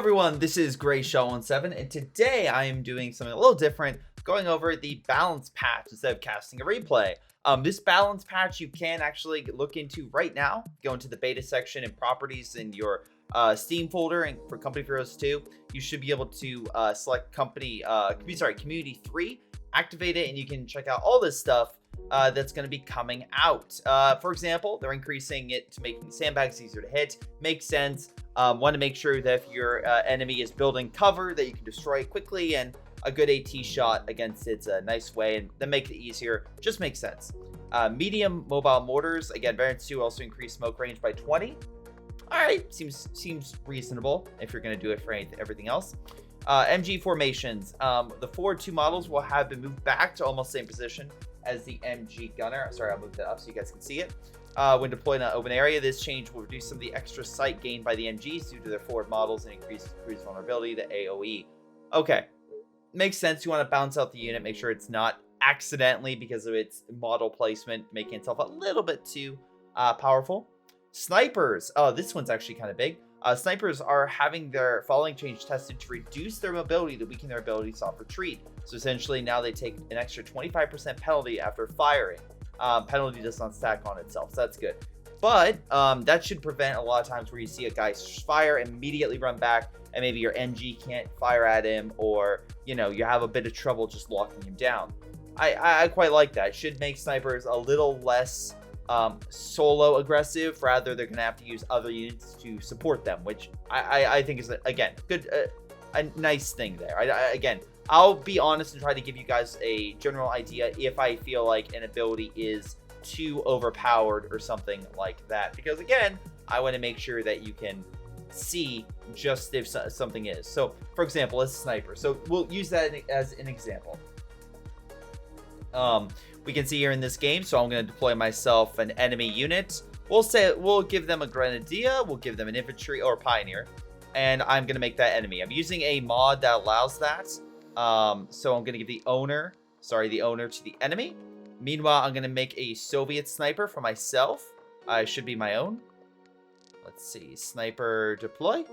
everyone, this is Greyshot17, and today I am doing something a little different, going over the balance patch instead of casting a replay. This balance patch you can actually look into right now. Go into the beta section and properties in your Steam folder, and for Company Heroes 2, you should be able to select Community 3, activate it, and you can check out all this stuff that's going to be coming out. For example, they're increasing it to making sandbags easier to hit. Makes sense. Want to make sure that if your enemy is building cover, that you can destroy it quickly, and a good AT shot against it's a nice way, and then make it easier. Just makes sense. Medium mobile mortars, again, variants 2 also increase smoke range by 20. All right, seems reasonable if you're going to do it for everything else. MG formations. The forward 2 models will have been moved back to almost the same position as the MG gunner. Sorry, I'll move that up so you guys can see it. When deployed in an open area, this change will reduce some of the extra sight gained by the MGs due to their forward models and increase cruise vulnerability to AoE. Okay, makes sense. You want to bounce out the unit, make sure it's not accidentally, because of its model placement, making itself a little bit too powerful. Snipers. Oh, this one's actually kind of big. Snipers are having their falling change tested to reduce their mobility to weaken their ability to soft retreat. So essentially now they take an extra 25% penalty after firing. Penalty does not stack on itself, so that's good. But that should prevent a lot of times where you see a guy fire, immediately run back, and maybe your MG can't fire at him, or you have a bit of trouble just locking him down. I quite like that. It should make snipers a little less solo aggressive. Rather, they're gonna have to use other units to support them, which I think is again good, a nice thing there. Again, I'll be honest and try to give you guys a general idea if I feel like an ability is too overpowered or something like that, because again, I want to make sure that you can see just if something is. So for example, a sniper, so we'll use that as an example. We can see here in this game, so I'm going to deploy myself an enemy unit. We'll give them a grenadier, we'll give them an infantry or pioneer, and I'm going to make that enemy. I'm using a mod that allows that. So I'm going to give the owner to the enemy. Meanwhile, I'm going to make a Soviet sniper for myself. It should be my own. Let's see. Sniper deploy.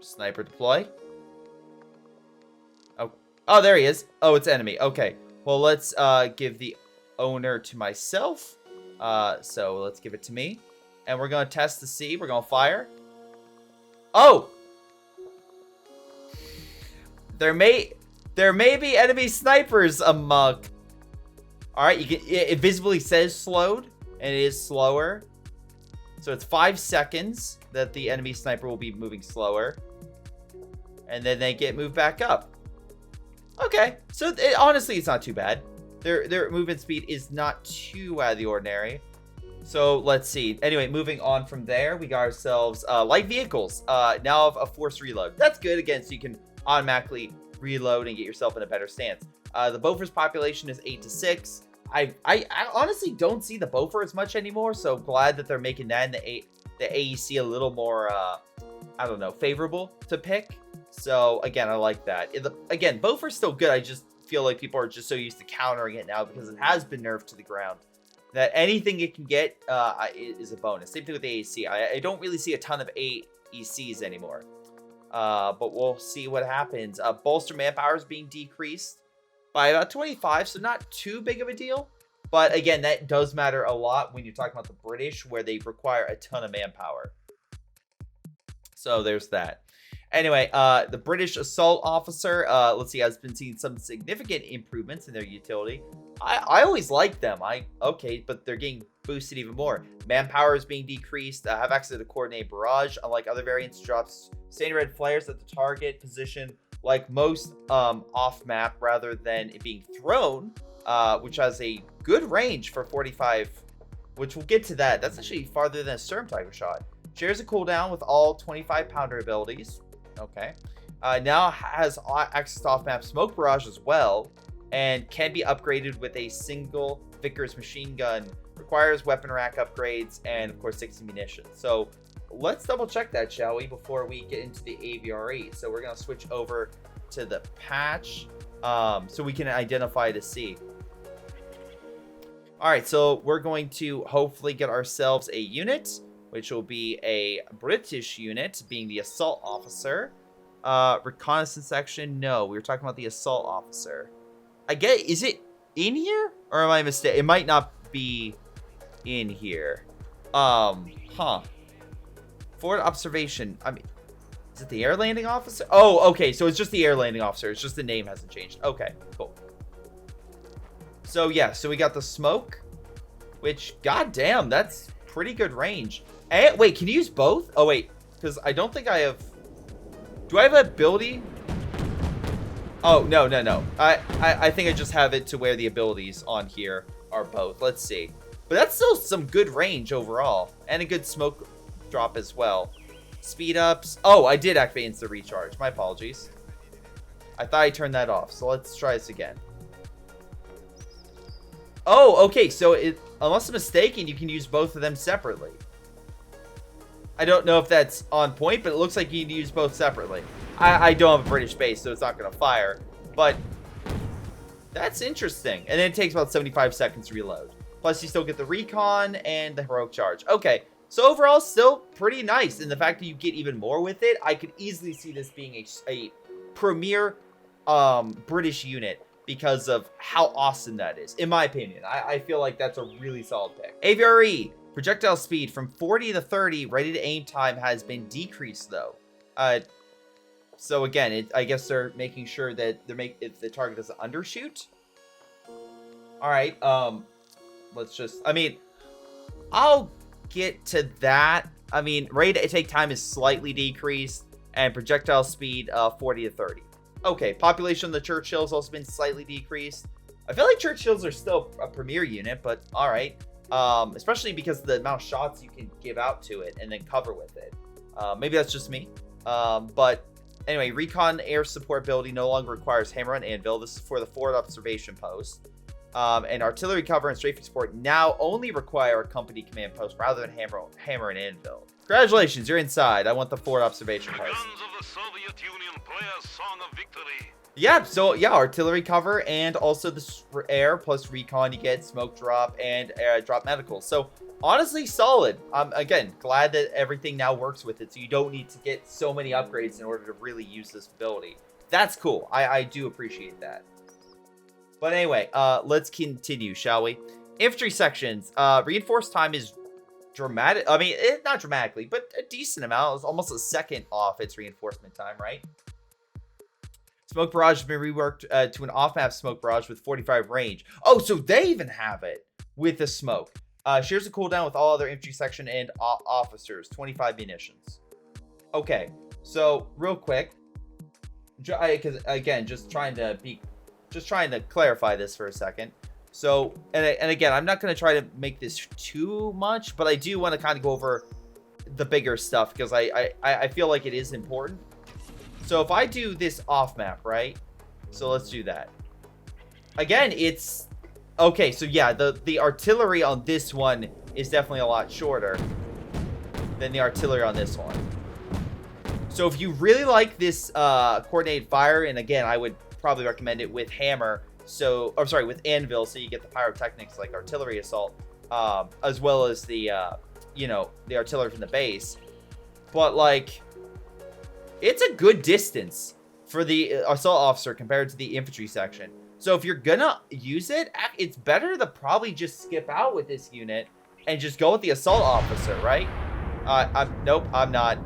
Sniper deploy. Oh, there he is. Oh, it's enemy. Okay. Well, let's give the owner to myself. So let's give it to me. And we're going to test to see. We're going to fire. Oh! There may be enemy snipers among. All right, it visibly says slowed, and it is slower. So it's 5 seconds that the enemy sniper will be moving slower, and then they get moved back up. Okay, so honestly, it's not too bad. Their movement speed is not too out of the ordinary. So let's see. Anyway, moving on from there, we got ourselves light vehicles. Now have a forced reload. That's good again, so you can automatically reload and get yourself in a better stance. The Bofors population is 8 to 6. I honestly don't see the Bofors much anymore, so glad that they're making that in the AEC a little more I don't know, favorable to pick. So again, I like that. Again, Bofors still good. I just feel like people are just so used to countering it now because it has been nerfed to the ground that anything it can get is a bonus. Same thing with the AEC. I don't really see a ton of AECs anymore. But we'll see what happens. Bolster manpower is being decreased by about 25, so not too big of a deal. But again, that does matter a lot when you're talking about the British, where they require a ton of manpower. So there's that. Anyway, the British assault officer, let's see, has been seeing some significant improvements in their utility. I always liked them. Okay, but they're getting boosted even more. Manpower is being decreased. Have access to coordinate barrage. Unlike other variants, drops standing red flares at the target position, like most off map, rather than it being thrown, which has a good range for 45, which we'll get to that. That's actually farther than a COH2 shot. Shares a cooldown with all 25 pounder abilities. Okay. Now has access to off map smoke barrage as well, and can be upgraded with a single Vickers machine gun. Requires weapon rack upgrades, and of course 60 munitions. So let's double check that, shall we, before we get into the AVRE. So we're going to switch over to the patch so we can identify to see. All right, so we're going to hopefully get ourselves a unit. which will be a British unit, being the assault officer. Reconnaissance section, no, we were talking about the assault officer. I get, is it in here? Or am I mistaken? It might not be in here. Forward observation, I mean, is it the air landing officer? Oh, okay, so it's just the air landing officer. It's just the name hasn't changed. Okay, cool. So, yeah, so we got the smoke, which, goddamn, that's pretty good range. And, wait, can you use both? Oh, wait, because I don't think I have... Do I have an ability? Oh, no. I think I just have it to where the abilities on here are both. Let's see. But that's still some good range overall. And a good smoke drop as well. Speed ups. Oh, I did activate instant recharge. My apologies. I thought I turned that off. So let's try this again. Oh, okay. So unless I'm mistaken, you can use both of them separately. I don't know if that's on point, but it looks like you can use both separately. I don't have a British base, so it's not going to fire. But that's interesting. And then it takes about 75 seconds to reload. Plus, you still get the recon and the heroic charge. Okay. So overall, still pretty nice. And the fact that you get even more with it, I could easily see this being a premier British unit because of how awesome that is. In my opinion, I feel like that's a really solid pick. Aphyria, projectile speed from 40 to 30, ready to aim time has been decreased though. So again, I guess they're making sure that if the target doesn't undershoot. All right, let's just, I mean, I'll get to that. I mean, ready to take time is slightly decreased, and projectile speed 40 to 30. Okay, population of the Churchill has also been slightly decreased. I feel like Churchills are still a premier unit, but all right. Especially because of the amount of shots you can give out to it and then cover with it. Maybe that's just me. But anyway, recon air support ability no longer requires hammer and anvil. This is for the forward observation post. And artillery cover and strafing support now only require a company command post rather than hammer and anvil. Congratulations, you're inside. I want the forward observation post. Guns of the Soviet Union play a song of victory. Yeah, so yeah, artillery cover and also the air plus recon. You get smoke drop and drop medical. So honestly, solid. Again, glad that everything now works with it, so you don't need to get so many upgrades in order to really use this ability. That's cool. I do appreciate that. But anyway, let's continue, shall we? Infantry sections. Reinforced time is dramatic. I mean, not dramatically, but a decent amount. It's almost a second off its reinforcement time, right? Smoke barrage has been reworked to an off-map smoke barrage with 45 range. Oh, so they even have it with the smoke. Shares a cooldown with all other infantry section and officers. 25 munitions. Okay, so real quick, because again, just trying to clarify this for a second. So, and again, I'm not going to try to make this too much, but I do want to kind of go over the bigger stuff because I feel like it is important. So if I do this off map, right? So let's do that. Again, it's okay. So yeah, the artillery on this one is definitely a lot shorter than the artillery on this one. So if you really like this coordinated fire, and again, I would probably recommend it with hammer. So, or sorry, with anvil, so you get the pyrotechnics like artillery assault, as well as the the artillery from the base. But like, it's a good distance for the assault officer compared to the infantry section. So if you're gonna use it, it's better to probably just skip out with this unit and just go with the assault officer, right? Nope, I'm not.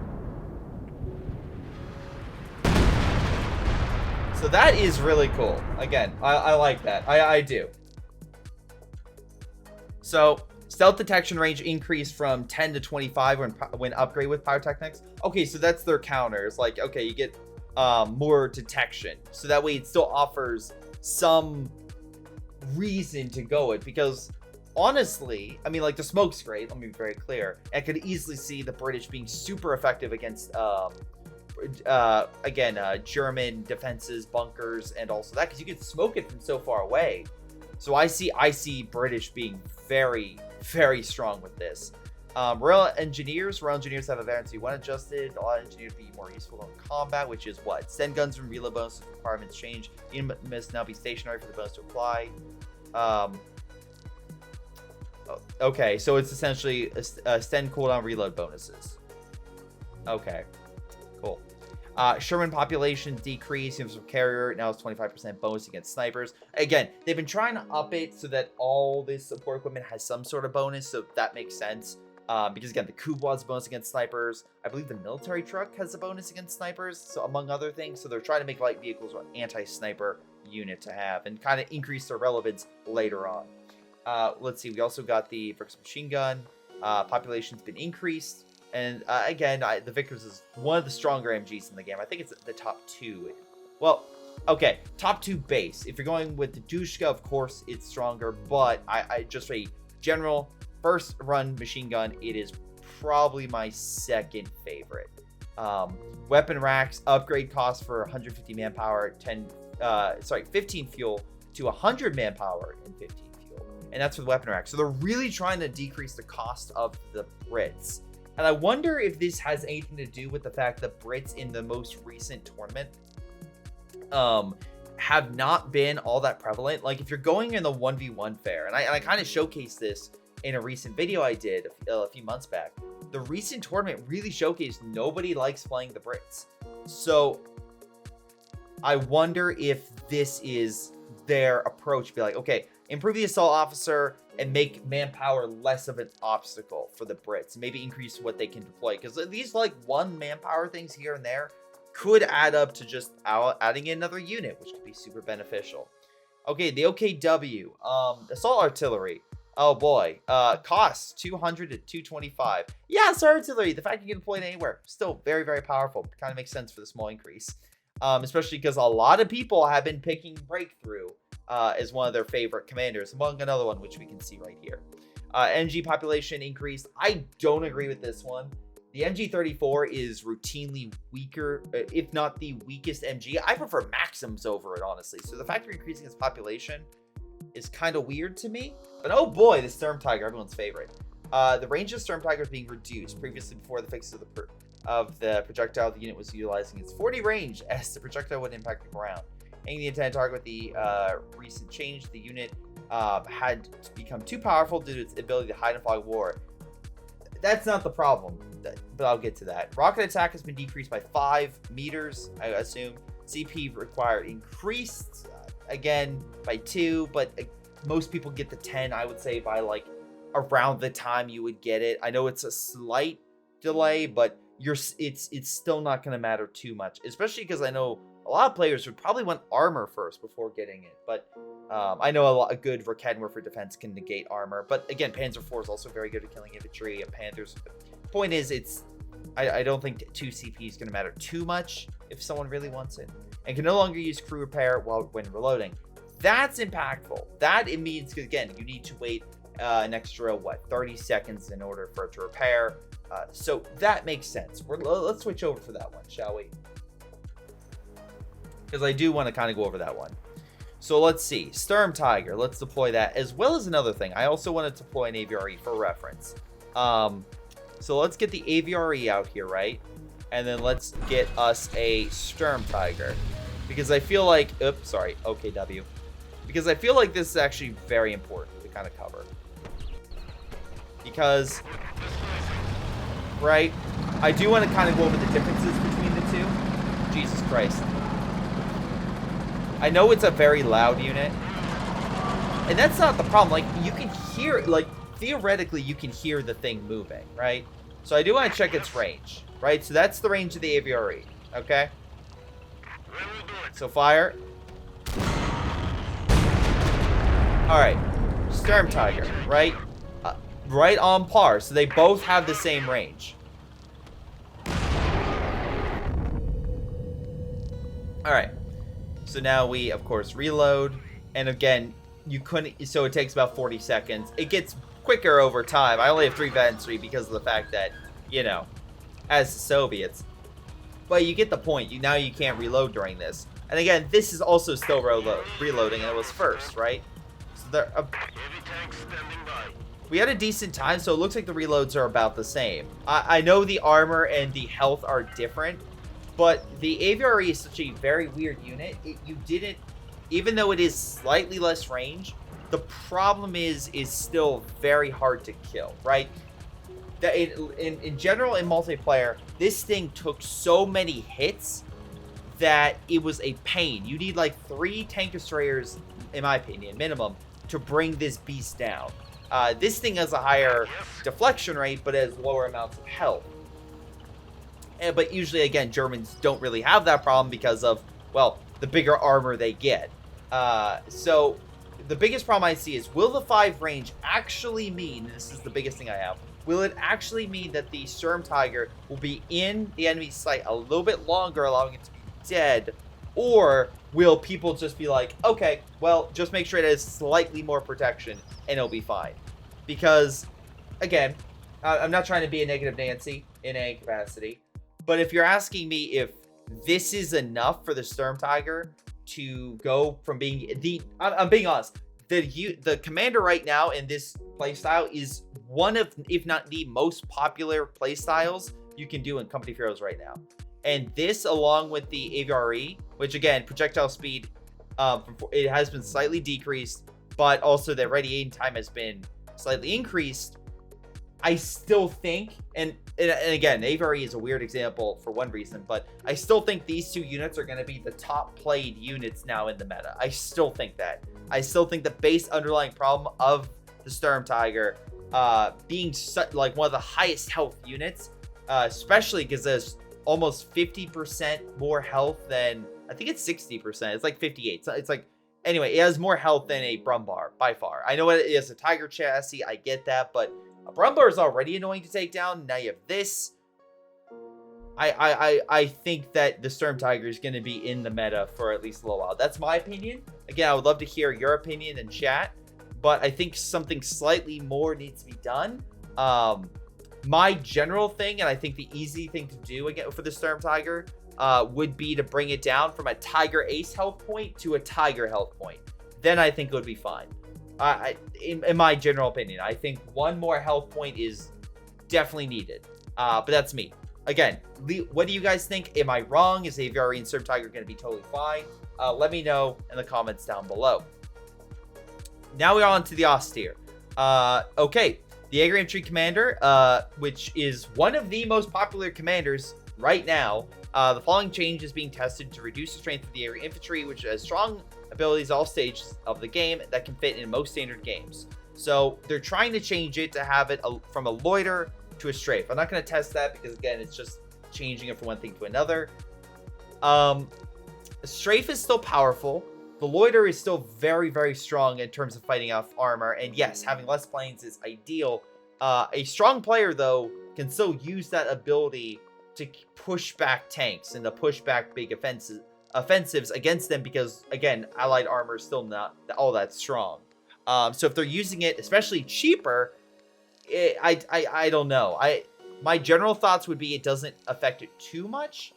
So that is really cool. Again, I like that. I do. So stealth detection range increased from 10 to 25 when upgrade with pyrotechnics. Okay, so that's their counter. It's like, okay, you get more detection. So that way it still offers some reason to go it. Because honestly, I mean, like the smoke's great. Let me be very clear. I could easily see the British being super effective against German defenses, bunkers, and also that because you can smoke it from so far away. So I see British being very, very strong with this. Royal engineers have a variance 1 adjusted. A lot of engineers be more useful in combat, which is what? Send guns from reload bonus requirements change. Unit must now be stationary for the bonus to apply. Okay, so it's essentially extend cooldown reload bonuses. Okay, cool. Sherman population decrease in terms of carrier. Now it's 25% bonus against snipers. Again, they've been trying to up it so that all this support equipment has some sort of bonus, so that makes sense. Because again, the Kuba has a bonus against snipers. I believe the military truck has a bonus against snipers, so among other things. So they're trying to make light vehicles an anti-sniper unit to have and kind of increase their relevance later on. Let's see, we also got the Vickers machine gun. Population's been increased. And again, the Vickers is one of the stronger MGs in the game. I think it's the top 2. Well, okay, top 2 base. If you're going with the Dushka, of course, it's stronger. But I just a general first run machine gun, it is probably my second favorite. Weapon racks, upgrade cost for 150 manpower, 15 fuel to 100 manpower and 15 fuel. And that's for the weapon rack. So they're really trying to decrease the cost of the Brits. And I wonder if this has anything to do with the fact that Brits in the most recent tournament have not been all that prevalent. Like if you're going in the 1v1 fair, and I kind of showcased this in a recent video I did a few months back, the recent tournament really showcased nobody likes playing the Brits. So I wonder if this is their approach. Be like, okay, improve the assault officer and make manpower less of an obstacle for the Brits. Maybe increase what they can deploy. Because these like 1 manpower things here and there could add up to just adding in another unit, which could be super beneficial. Okay, the OKW. Assault artillery. Oh boy. Costs 200 to 225. Yeah, assault artillery. The fact you can deploy it anywhere. Still very, very powerful. Kind of makes sense for the small increase. Especially because a lot of people have been picking Breakthrough as one of their favorite commanders, among another one, which we can see right here. NG population increased. I don't agree with this one. The MG34 is routinely weaker, if not the weakest MG. I prefer Maxims over it, honestly. So the fact they're increasing its population is kind of weird to me. But oh boy, the Sturm Tiger, everyone's favorite. The range of Sturm Tiger is being reduced. Previously, before the fix of the projectile the unit was utilizing its 40 range, as the projectile would impact the ground. Aiming the intended target with the recent change, the unit had become too powerful due to its ability to hide and fog war. That's not the problem, but I'll get to that. Rocket attack has been decreased by 5 meters, I assume. CP required increased, again, by 2, but most people get the 10, I would say, by like around the time you would get it. I know it's a slight delay, but it's still not going to matter too much, especially because I know a lot of players would probably want armor first before getting it, but I know a good Verkenwer for defense can negate armor. But again, Panzer IV is also very good at killing infantry. Panthers. Point is, I don't think 2 CP is going to matter too much if someone really wants it, and can no longer use crew repair when reloading. That's impactful. That it means, again, you need to wait an extra 30 seconds in order for it to repair. So that makes sense. Let's switch over for that one, shall we? Because I do want to kind of go over that one. So let's see. Sturm Tiger. Let's deploy that. As well as another thing. I also want to deploy an AVRE for reference. So let's get the AVRE out here, right? And then let's get us a Sturm Tiger. Because I feel like... Oops, sorry. OKW. Because I feel like this is actually very important to kind of cover. Because... Right? I do want to kind of go over the differences between the two. Jesus Christ. I know it's a very loud unit. And that's not the problem. Like, you can hear... Like, theoretically, you can hear the thing moving, right? So I do want to check its range, right? So that's the range of the AVRE, okay? So fire. Alright. Sturm Tiger, right? Right on par. So they both have the same range. Alright. So now we, of course, reload. And again, you couldn't... So it takes about 40 seconds. It gets quicker over time. I only have 3 Ventry because of the fact that, you know, as the Soviets. But you get the point. Now you can't reload during this. And again, this is also still reloading, and it was first, right? So there, we had a decent time, so it looks like the reloads are about the same. I know the armor and the health are different, but the AVRE is such a very weird unit. You didn't, even though it is slightly less range, The problem is still very hard to kill, right? That in general, in multiplayer, this thing took so many hits that it was a pain. You need like 3 tank destroyers, in my opinion, minimum, to bring this beast down. This thing has a higher deflection rate, but has lower amounts of health. But usually, again, Germans don't really have that problem because of, well, the bigger armor they get. So the biggest problem I see is, will the 5 range actually mean, and this is the biggest thing I have, will it actually mean that the SturmTiger will be in the enemy's sight a little bit longer, allowing it to be dead? Or will people just be like, okay, well, just make sure it has slightly more protection and it'll be fine? Because, again, I'm not trying to be a negative Nancy in any capacity, but if you're asking me if this is enough for the SturmTiger to go from being I'm being honest, the commander right now in this playstyle is one of, if not the most popular playstyles you can do in Company of Heroes right now. And this, along with the AVRE, which again, projectile speed, it has been slightly decreased, but also the radiating time has been slightly increased. I still think, and again, AVRE is a weird example for one reason, but I still think these 2 units are going to be the top played units now in the meta. I still think that. I still think the base underlying problem of the SturmTiger being like one of the highest health units, especially because there's almost 50% more health than, I think it's 60%. It's like 58. So it's like, anyway, it has more health than a Brumbar by far. I know it is a Tiger chassis. I get that, but a Brumbar is already annoying to take down. Now you have this. I think that the SturmTiger is going to be in the meta for at least a little while. That's my opinion. Again, I would love to hear your opinion in chat, but I think something slightly more needs to be done. My general thing, and I think the easy thing to do again for the SturmTiger, would be to bring it down from a Tiger Ace health point to a Tiger health point. Then I think it would be fine. In my general opinion, I think 1 more health point is definitely needed. But that's me. Again, what do you guys think? Am I wrong? Is AVRE and SturmTiger going to be totally fine? Let me know in the comments down below. Now we're on to the Osteer. Okay, the Agri Infantry Commander, which is one of the most popular commanders right now. The following change is being tested to reduce the strength of the Agri Infantry, which has strong abilities all stages of the game that can fit in most standard games. So they're trying to change it to have it from a loiter to a strafe. I'm not going to test that because, again, it's just changing it from one thing to another. Strafe is still powerful. The loiter is still very, very strong in terms of fighting off armor. And yes, having less planes is ideal. A strong player, though, can still use that ability to push back tanks and to push back big offensives against them because, again, allied armor is still not all that strong. So if they're using it, especially cheaper, I don't know. My general thoughts would be it doesn't affect it too much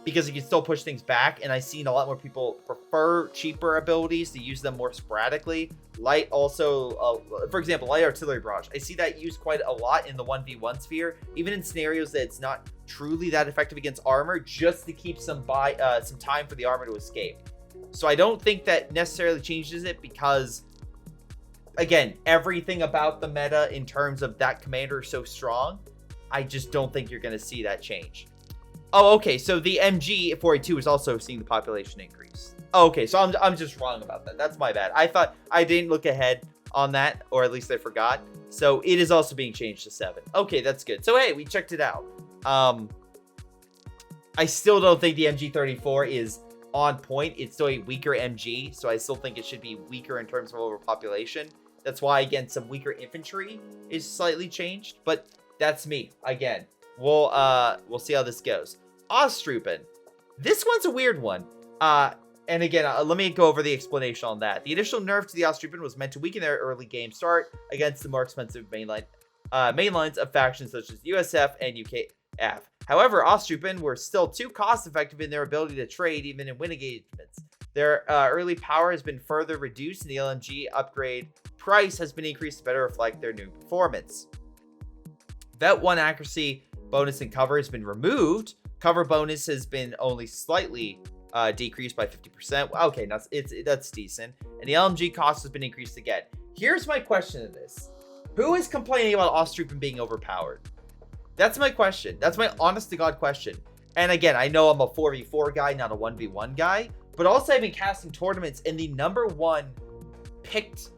because you can still push things back. And I've seen a lot more people prefer cheaper abilities to use them more sporadically. Light also, for example, light artillery barrage. I see that used quite a lot in the 1v1 sphere, even in scenarios that it's not truly that effective against armor, just to keep some time for the armor to escape. So I don't think that necessarily changes it because, again, everything about the meta in terms of that commander is so strong. I just don't think you're going to see that change. Oh, okay. So the MG482 is also seeing the population increase. Oh, okay. So I'm just wrong about that. That's my bad. I thought I didn't look ahead on that, or at least I forgot. So it is also being changed to 7. Okay, that's good. So hey, we checked it out. I still don't think the MG34 is on point. It's still a weaker MG, so I still think it should be weaker in terms of overpopulation. That's why, again, some weaker infantry is slightly changed, but that's me. Again, we'll see how this goes. Ostrupen. This one's a weird one. And again, let me go over the explanation on that. The initial nerf to the Ostrupen was meant to weaken their early game start against the more expensive mainlines of factions such as USF and UKF. However, Ostrupen were still too cost-effective in their ability to trade, even in win engagements. Their early power has been further reduced, and the LMG upgrade price has been increased to better reflect their new performance. Vet 1 accuracy bonus and cover has been removed. Cover bonus has been only slightly decreased by 50%. Okay, that's decent. And the LMG cost has been increased again. Here's my question to this. Who is complaining about Osteer being overpowered? That's my question. That's my honest to God question. And again, I know I'm a 4v4 guy, not a 1v1 guy, but also I've been casting tournaments, and the number one picked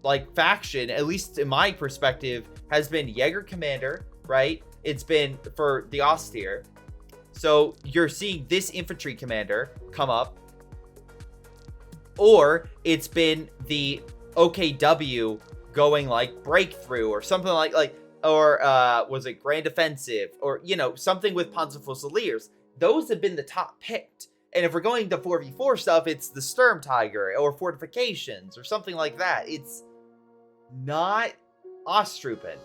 like faction, at least in my perspective, has been Jaeger Commander, right? It's been for the Osteer. So you're seeing this infantry commander come up, or it's been the OKW going like breakthrough or something or was it Grand Offensive, or something with Panzerfusiliers. Those have been the top picked. And if we're going to 4v4 stuff, it's the Sturmtiger or Fortifications or something like that. It's not Osteer.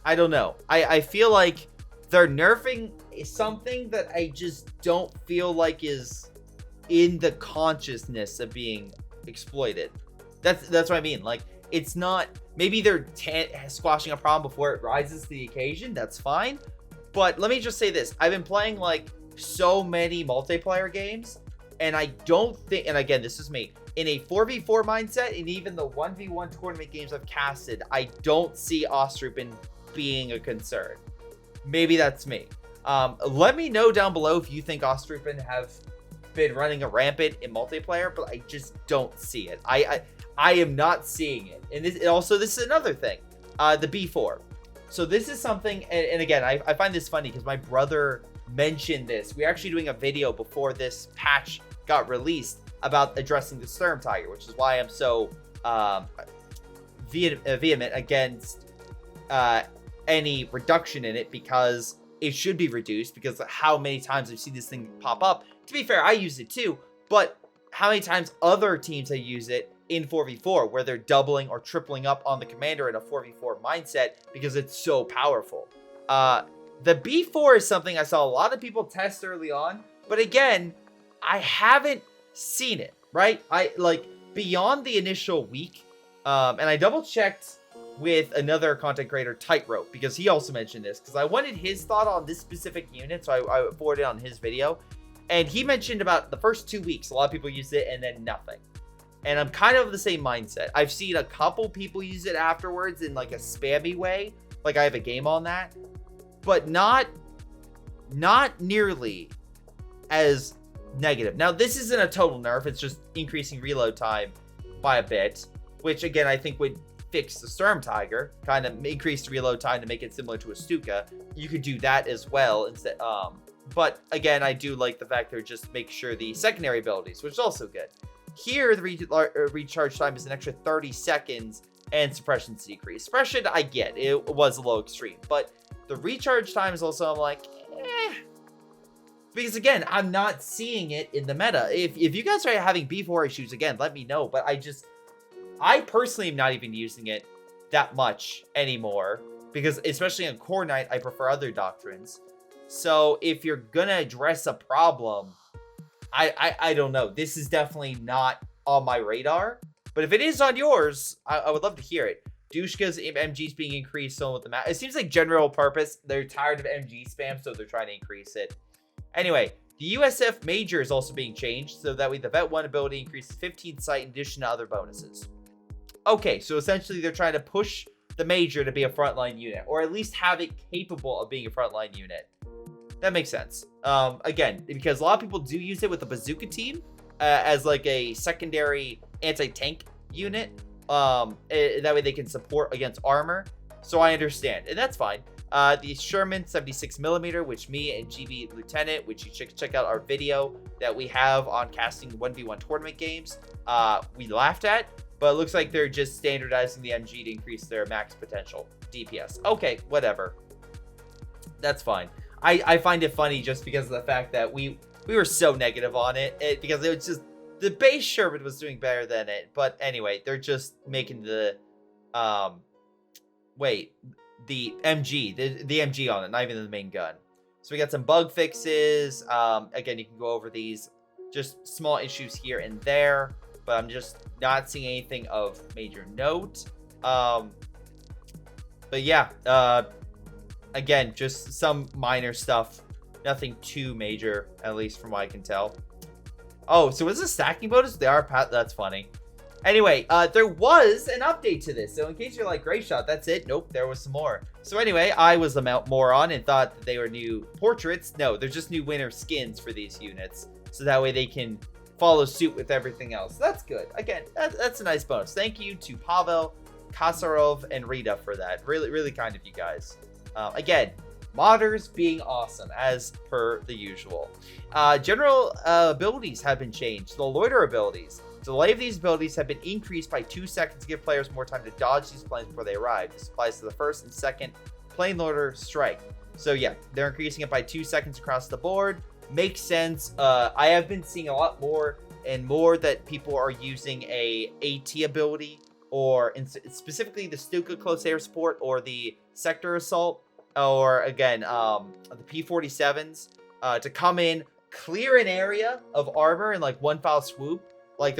I don't know. I feel like they're nerfing something that I just don't feel like is in the consciousness of being exploited. That's what I mean. Like, it's not, maybe they're squashing a problem before it rises to the occasion. That's fine. But let me just say this. I've been playing like so many multiplayer games, and I don't think, and again, this is me, in a 4v4 mindset, and even the 1v1 tournament games I've casted, I don't see Osteer being a concern. Maybe that's me. Let me know down below if you think Osteer have been running a rampant in multiplayer, but I just don't see it. I am not seeing it. And this is another thing. The B-4. So this is something, and again, I find this funny because my brother mentioned this. We're actually doing a video before this patch got released about addressing the Sturmtiger, which is why I'm so vehement against any reduction in it, because it should be reduced, because of how many times I've seen this thing pop up. To be fair, I use it too, but how many times other teams have used it in 4v4 where they're doubling or tripling up on the commander in a 4v4 mindset because it's so powerful. The B-4 is something I saw a lot of people test early on, but again, I haven't seen it, right? Beyond the initial week, and I double checked with another content creator, Tightrope, because he also mentioned this, because I wanted his thought on this specific unit, so I forwarded it on his video, and he mentioned about the first 2 weeks, a lot of people used it, and then nothing. And I'm kind of the same mindset. I've seen a couple people use it afterwards in like a spammy way, like I have a game on that, but not nearly as negative. Now, this isn't a total nerf, it's just increasing reload time by a bit, which again, I think would fix the Sturmtiger, kind of increase the reload time to make it similar to a Stuka. You could do that as well instead. But again, I do like the fact they're just make sure the secondary abilities, which is also good. Here, the recharge time is an extra 30 seconds and suppression's decrease. Suppression, I get. It was a low extreme. But the recharge time is also, I'm like, because again, I'm not seeing it in the meta. If you guys are having B-4 issues, again, let me know. But I personally am not even using it that much anymore, because especially on Core Night, I prefer other doctrines. So if you're gonna address a problem, I don't know. This is definitely not on my radar. But if it is on yours, I would love to hear it. Dushka's MG's being increased so with the map. It seems like general purpose. They're tired of MG spam, so they're trying to increase it. Anyway, the USF Major is also being changed, so that way the Vet 1 ability increases 15 sight in addition to other bonuses. Okay, so essentially they're trying to push the Major to be a frontline unit, or at least have it capable of being a frontline unit. That makes sense. Again, because a lot of people do use it with the Bazooka team as like a secondary anti-tank unit. That way they can support against armor. So I understand, and that's fine. The Sherman 76mm, which me and GB Lieutenant, which you check out our video that we have on casting 1v1 tournament games, we laughed at, but it looks like they're just standardizing the MG to increase their max potential DPS. Okay, whatever. That's fine. I find it funny just because of the fact that we were so negative on it, because it was just, the base Sherman was doing better than it. But anyway, they're just making the the MG, the MG on it, not even the main gun. So we got some bug fixes. Again, you can go over these, just small issues here and there, but I'm just not seeing anything of major note. But yeah, again, just some minor stuff, nothing too major, at least from what I can tell. Oh, so is this stacking bonus? They are, that's funny. Anyway, there was an update to this. So in case you're like, Greyshot, that's it. Nope, there was some more. So anyway, I was a moron and thought that they were new portraits. No, they're just new winter skins for these units. So that way they can follow suit with everything else. That's good. Again, that's a nice bonus. Thank you to Pavel, Kasarov, and Rita for that. Really, really kind of you guys. Again, modders being awesome, as per the usual. General abilities have been changed. The loiter abilities. Delay of these abilities have been increased by 2 seconds to give players more time to dodge these planes before they arrive. This applies to the first and second plane loiter strike. So yeah, they're increasing it by 2 seconds across the board. Makes sense. I have been seeing a lot more and more that people are using a AT ability, or specifically the Stuka close air support or the sector assault, or again the P-47s to come in, clear an area of armor in like one foul swoop. Like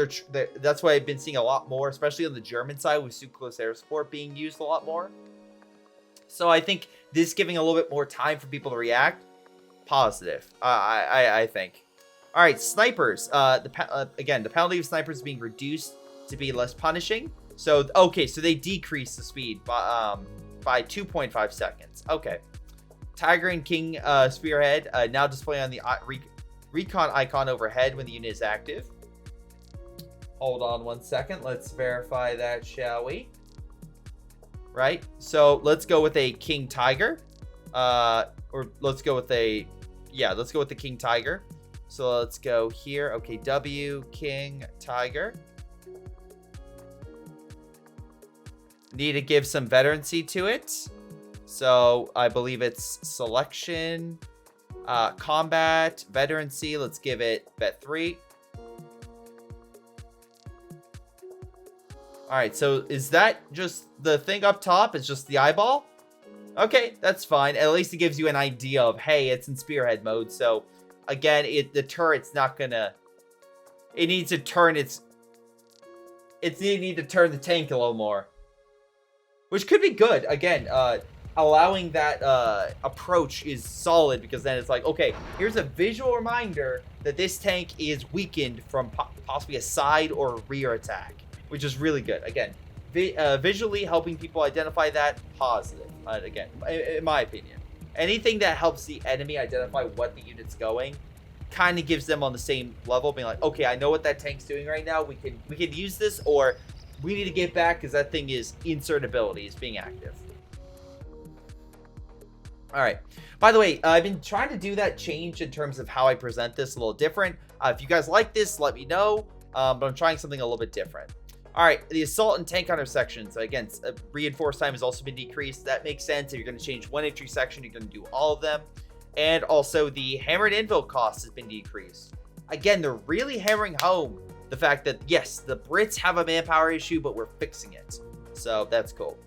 that's why I've been seeing a lot more, especially on the German side with Stuka close air support being used a lot more. So I think this giving a little bit more time for people to react. Positive, I think. All right, snipers. Again, the penalty of snipers is being reduced to be less punishing. So okay, so they decrease the speed by 2.5 seconds. Okay. Tiger and King Spearhead now display on the recon icon overhead when the unit is active. Hold on 1 second. Let's verify that, shall we? Right. So let's go with a King Tiger. Or let's go with a, yeah, let's go with the King Tiger. So let's go here. Okay, W, King Tiger. Need to give some veterancy to it. So I believe it's selection, combat, veterancy. Let's give it vet 3. All right, so is that just the thing up top? It's just the eyeball? Okay, that's fine. At least it gives you an idea of, hey, it's in spearhead mode. So again, the turret's not gonna, it needs to turn it need to turn the tank a little more, which could be good. Again, allowing that approach is solid, because then it's like, okay, here's a visual reminder that this tank is weakened from possibly a side or rear attack, which is really good. Again, visually helping people identify that, positive. Again, in my opinion, anything that helps the enemy identify what the unit's going kind of gives them on the same level, being like, okay, I know what that tank's doing right now. We can use this, or we need to get back because that thing is insert ability is being active. All right. By the way, I've been trying to do that change in terms of how I present this a little different. If you guys like this, let me know. But I'm trying something a little bit different. All right, the assault and tank hunter sections. Again, reinforced time has also been decreased. That makes sense. If you're going to change one entry section, you're going to do all of them. And also the hammered anvil cost has been decreased. Again, they're really hammering home the fact that, yes, the Brits have a manpower issue, but we're fixing it. So that's cool.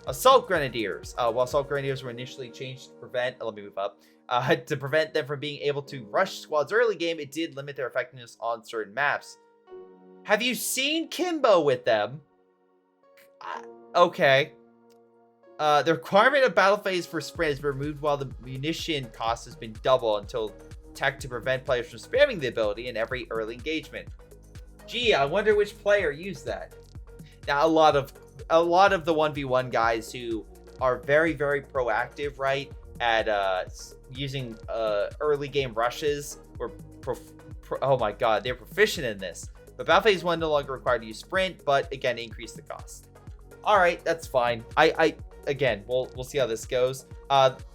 Assault grenadiers. While assault grenadiers were initially changed to prevent, let me move up, to prevent them from being able to rush squads early game, it did limit their effectiveness on certain maps. Have you seen Kimbo with them? Okay. The requirement of battle phase for sprint has been removed, while the munition cost has been double until tech to prevent players from spamming the ability in every early engagement. Gee, I wonder which player used that. Now, a lot of the 1v1 guys who are very, very proactive, right, at using early game rushes, were oh my god, they're proficient in this. But Battle Phase 1 no longer required to use sprint, but again, increase the cost. All right, that's fine. Again, we'll see how this goes.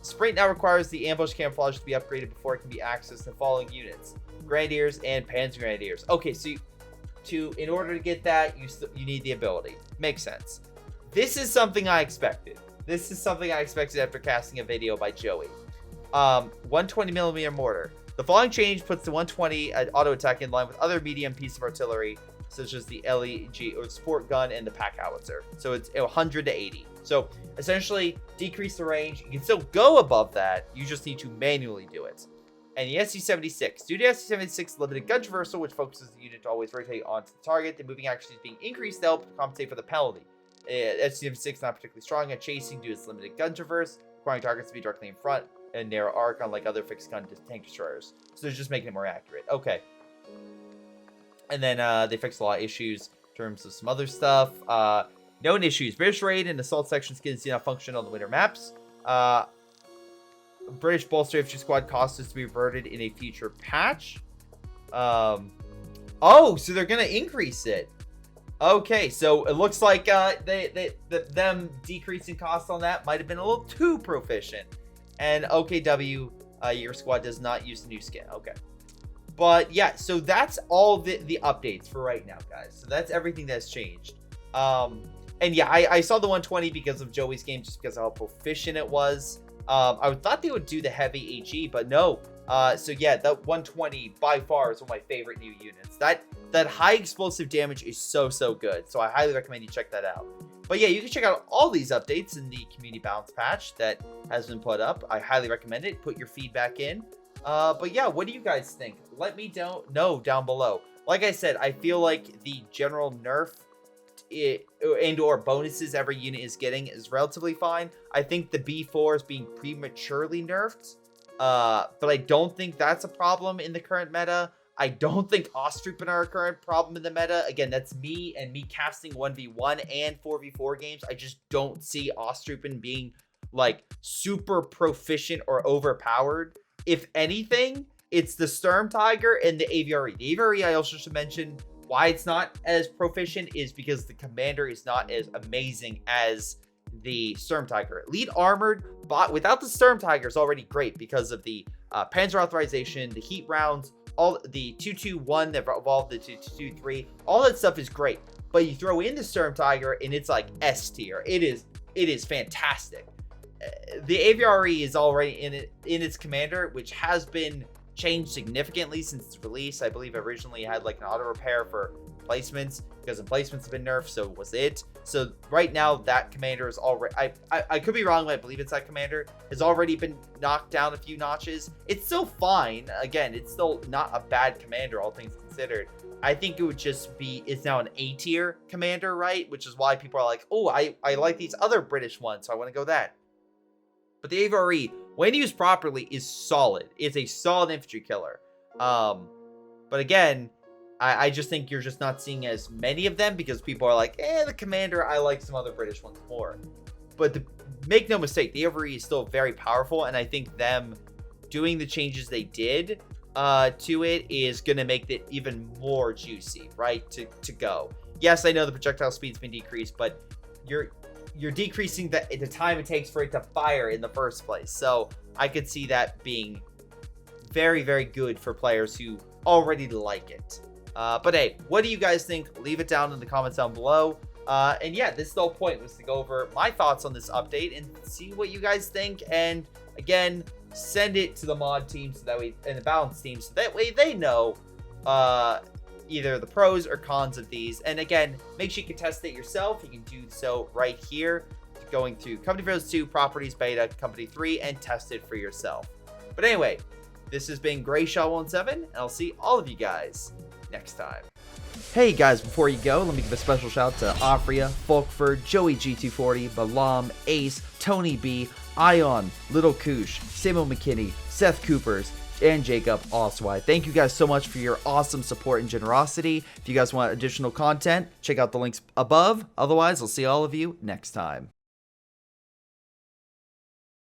Sprint now requires the ambush camouflage to be upgraded before it can be accessed in the following units: Grenadiers and Panzer Grenadiers. Okay, so in order to get that, you need the ability. Makes sense. This is something I expected. This is something I expected after casting a video by Joey. 120mm mortar. The following change puts the 120 auto attack in line with other medium pieces of artillery, such as the LEG or sport gun and the pack howitzer. So it's 100 to 80. So essentially, decrease the range. You can still go above that. You just need to manually do it. And the SU-76. Due to SU-76 limited gun traversal, which focuses the unit to always rotate onto the target, the moving action is being increased to help compensate for the penalty. SU-76 is not particularly strong at chasing due to its limited gun traverse, requiring targets to be directly in front and narrow arc, unlike other fixed gun tank destroyers. So they're just making it more accurate. Okay. And then they fixed a lot of issues in terms of some other stuff. Known issues. British raid and assault section skins do not function on the winter maps. British bolster infantry squad cost is to be reverted in a future patch. Oh, so they're going to increase it. Okay, so it looks like them decreasing costs on that might have been a little too proficient. And OKW, your squad does not use the new skin. Okay. But yeah, so that's all the updates for right now, guys. So that's everything that's changed. And yeah, I saw the 120 because of Joey's game, just because of how proficient it was. I thought they would do the heavy HE, but no. So yeah, that 120 by far is one of my favorite new units. That high explosive damage is so good. So I highly recommend you check that out. But yeah, you can check out all these updates in the community balance patch that has been put up. I highly recommend it. Put your feedback in. But yeah, what do you guys think? Let me know down below. Like I said, I feel like the general nerf and or bonuses every unit is getting is relatively fine. I think the B-4 is being prematurely nerfed. But I don't think that's a problem in the current meta. I don't think Osteer are a current problem in the meta. Again, that's me and me casting 1v1 and 4v4 games. I just don't see Osteer being like super proficient or overpowered. If anything, it's the Sturm Tiger and the Aphyria. The Aphyria, I also should mention, why it's not as proficient is because the commander is not as amazing as the Sturm Tiger. Lead armored, but without the Sturm Tiger is already great because of the Panzer authorization, the heat rounds, all the 221 that evolved the 223. All that stuff is great, but you throw in the Sturm Tiger and it's like S tier. It is fantastic. The Aphyria is already in its commander, which has been changed significantly since its release. I believe originally it had like an auto repair for placements because emplacements have been nerfed, so was it. So right now that commander is already, I could be wrong, but I believe it's that commander has already been knocked down a few notches. It's still fine. Again, it's still not a bad commander, all things considered. I think it would just be, it's now an A tier commander, right? Which is why people are like, oh, I like these other British ones, so I want to go that. But the Aphyria, when used properly, is solid. It's a solid infantry killer. But again, I just think you're just not seeing as many of them because people are like, the commander, I like some other British ones more. But make no mistake, the Aphyria is still very powerful, and I think them doing the changes they did to it is going to make it even more juicy, right, to go. Yes, I know the projectile speed's been decreased, but you're decreasing the time it takes for it to fire in the first place. So I could see that being very good for players who already like it. But hey, what do you guys think? Leave it down in the comments down below. And yeah, this is the whole point, was to go over my thoughts on this update and see what you guys think. And again, send it to the mod team so that way, and the balance team, so that way they know either the pros or cons of these. And again, make sure you can test it yourself. You can do so right here, going through Company Heroes 2, Properties, Beta, Company 3, and test it for yourself. But anyway, this has been Greyshot17, and I'll see all of you guys next time. Hey guys, before you go, let me give a special shout out to Aphyria, Folkvard, Joey G240, Balam, Ace, Tony B, Ion, Little Koosh, Samuel McKinney, Seth Coopers, and Jacob Oswald. Thank you guys so much for your awesome support and generosity. If you guys want additional content, check out the links above. Otherwise, I'll see all of you next time.